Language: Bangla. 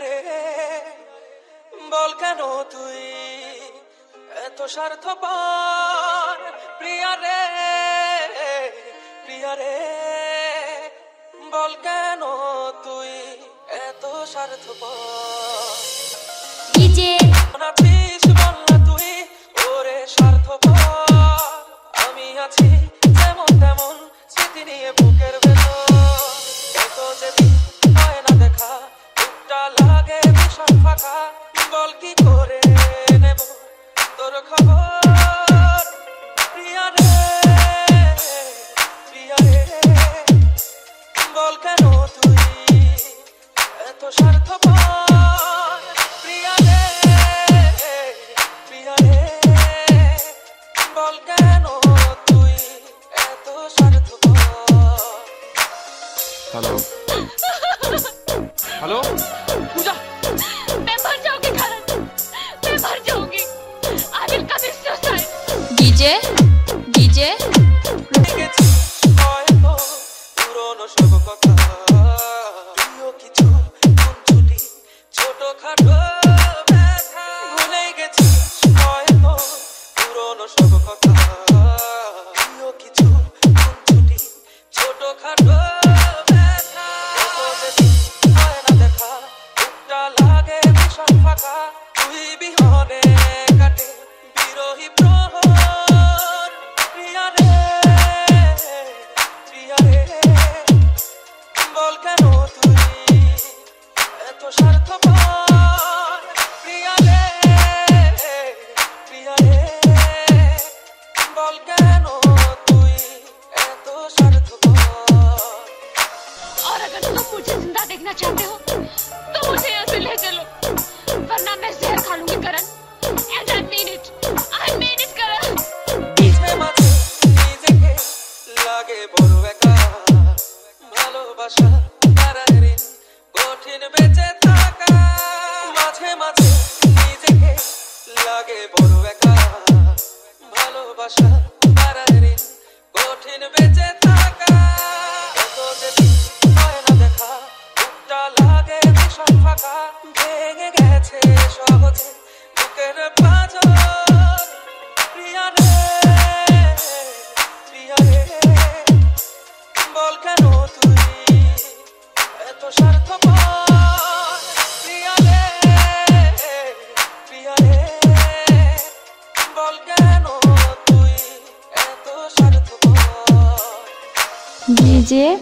রে বল কেন তুই এত স্বার্থপর প্রিয়া রে বল কেন তুই এত স্বার্থপর ডিজে না প্লিজ বল না তুই ওরে স্বার্থপর আমি আছি যেমন তেমন স্মৃতি নিয়ে বুকের ভেতর কত যেদিন হয় না দেখা বুকটা লাগে ভীষণ ফাঁকা বল কি করে নেব তোর খবর প্রিয়া রে বল কেন তুই এত স্বার্থপর প্রিয়া রে বল কেন তুই এত স্বার্থপর। हेलो हेलो पूजा मैं मर जाऊंगी करण मैं मर जाऊंगी I will commit suicide DJ DJ হয়তো পুরনো সব কথা প্রিয় কিছু ছুটি ছোটখাটো ব্যথা ভুলে গেছি হয়তো পুরনো সব কথা প্রিয় কিছু ছুটি ছোটখাটো ব্যথা যেদিন হয় না দেখা বুকটা লাগে ভীষণ ফাঁকা তুই বিহনে কাটে বিরহী প্রহর প্রিয়া রে বল কেন তুই এত স্বার্থপর প্রিয়া রে বল কেন তুই এত স্বার্থপর। और अगर तुम मुझे जिंदा देखना चाहते हो तो मुझे यहाँ से ले चलो वरना मैं जहर खा लूंगी करण एंड आई मीन इट करण মাঝে মাঝে নিজেকে লাগে বড় একা ভালোবাসা তারার ঋণ কঠিন বেঁচে থাকা মাঝে মাঝে নিজেকে লাগে বড় একা ভালোবাসা তারার ঋণ কঠিন বেঁচে থাকা কত যেদিন হয় না দেখা বুকটা লাগে ভীষণ ফাঁকা ভেঙে গেছে সহজে বুকের পাঁজর প্রিয়া রে বল কেন তুই এত স্বার্থপর প্রিয়া রে বল কেন তুই এত স্বার্থপর। डीजे